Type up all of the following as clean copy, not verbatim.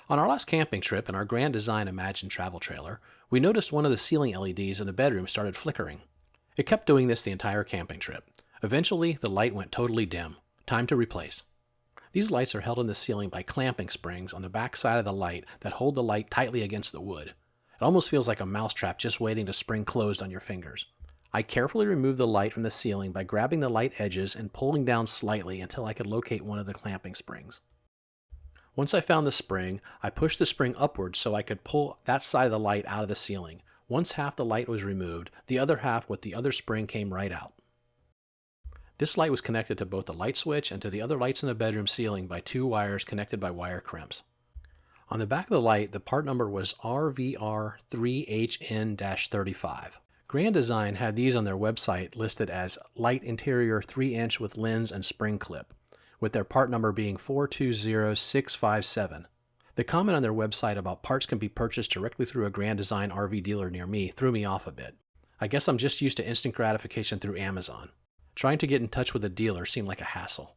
On our last camping trip in our Grand Design Imagine travel trailer, we noticed one of the ceiling LEDs in the bedroom started flickering. It kept doing this the entire camping trip. Eventually, the light went totally dim. Time to replace. These lights are held in the ceiling by clamping springs on the back side of the light that hold the light tightly against the wood. It almost feels like a mousetrap just waiting to spring closed on your fingers. I carefully removed the light from the ceiling by grabbing the light edges and pulling down slightly until I could locate one of the clamping springs. Once I found the spring, I pushed the spring upwards so I could pull that side of the light out of the ceiling. Once half the light was removed, the other half with the other spring came right out. This light was connected to both the light switch and to the other lights in the bedroom ceiling by 2 wires connected by wire crimps. On the back of the light, the part number was RVR3HN-35. Grand Design had these on their website listed as light interior 3-inch with lens and spring clip, with their part number being 420657. The comment on their website about parts can be purchased directly through a Grand Design RV dealer near me threw me off a bit. I guess I'm just used to instant gratification through Amazon. Trying to get in touch with a dealer seemed like a hassle.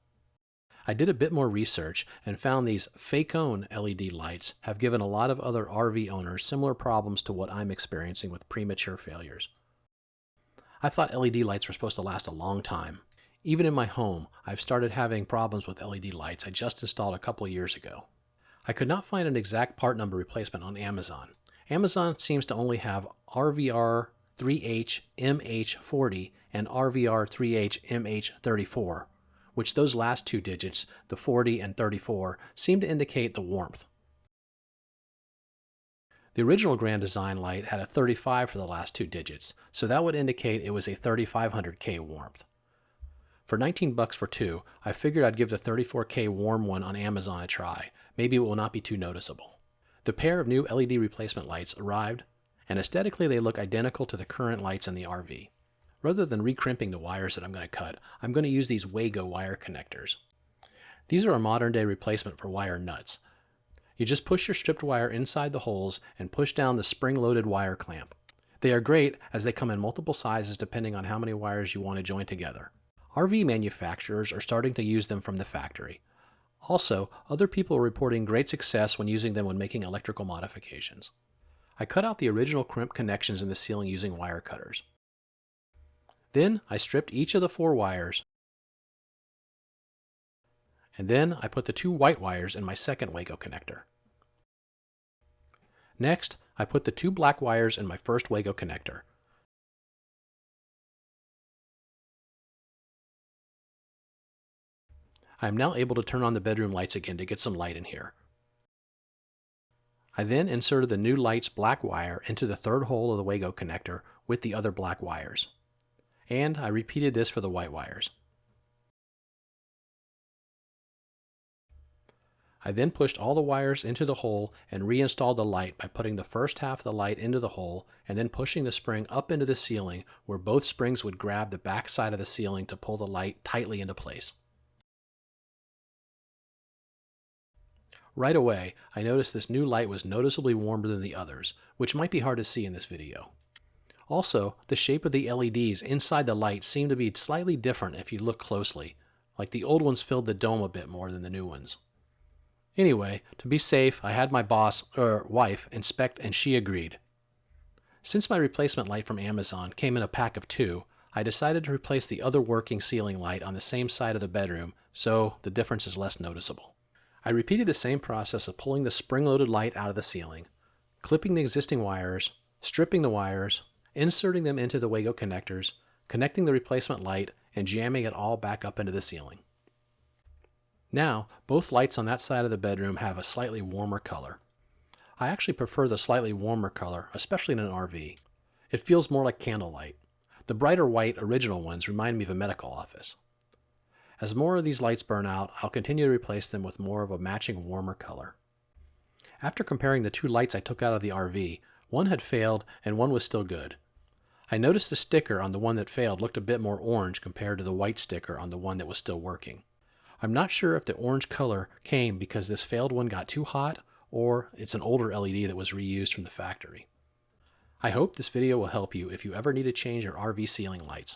I did a bit more research and found these fake-own LED lights have given a lot of other RV owners similar problems to what I'm experiencing with premature failures. I thought LED lights were supposed to last a long time. Even in my home, I've started having problems with LED lights I just installed a couple years ago. I could not find an exact part number replacement on Amazon. Amazon seems to only have RVR3HMH40 and RVR3HMH34, which those last 2 digits, the 40 and 34, seem to indicate the warmth. The original Grand Design light had a 35 for the last 2 digits, so that would indicate it was a 3500K warmth. For $19 for 2, I figured I'd give the 34K warm one on Amazon a try. Maybe it will not be too noticeable. The pair of new LED replacement lights arrived, and aesthetically they look identical to the current lights in the RV. Rather than recrimping the wires that I'm going to cut, I'm going to use these Wago wire connectors. These are a modern day replacement for wire nuts. You just push your stripped wire inside the holes and push down the spring-loaded wire clamp. They are great as they come in multiple sizes depending on how many wires you want to join together. RV manufacturers are starting to use them from the factory. Also, other people are reporting great success when using them when making electrical modifications. I cut out the original crimp connections in the ceiling using wire cutters. Then I stripped each of the 4 wires, and then I put the 2 white wires in my second Wago connector. Next, I put the 2 black wires in my first Wago connector. I am now able to turn on the bedroom lights again to get some light in here. I then inserted the new light's black wire into the 3rd hole of the Wago connector with the other black wires. And I repeated this for the white wires. I then pushed all the wires into the hole and reinstalled the light by putting the first half of the light into the hole and then pushing the spring up into the ceiling where both springs would grab the back side of the ceiling to pull the light tightly into place. Right away, I noticed this new light was noticeably warmer than the others, which might be hard to see in this video. Also, the shape of the LEDs inside the light seemed to be slightly different if you look closely, like the old ones filled the dome a bit more than the new ones. Anyway, to be safe, I had my wife inspect and she agreed. Since my replacement light from Amazon came in a pack of 2, I decided to replace the other working ceiling light on the same side of the bedroom, so the difference is less noticeable. I repeated the same process of pulling the spring-loaded light out of the ceiling, clipping the existing wires, stripping the wires, inserting them into the Wago connectors, connecting the replacement light, and jamming it all back up into the ceiling. Now, both lights on that side of the bedroom have a slightly warmer color. I actually prefer the slightly warmer color, especially in an RV. It feels more like candlelight. The brighter white original ones remind me of a medical office. As more of these lights burn out, I'll continue to replace them with more of a matching warmer color. After comparing the 2 lights I took out of the RV, one had failed and one was still good. I noticed the sticker on the one that failed looked a bit more orange compared to the white sticker on the one that was still working. I'm not sure if the orange color came because this failed one got too hot or it's an older LED that was reused from the factory. I hope this video will help you if you ever need to change your RV ceiling lights.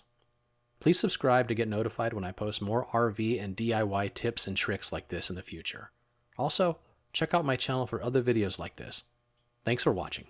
Please subscribe to get notified when I post more RV and DIY tips and tricks like this in the future. Also, check out my channel for other videos like this. Thanks for watching.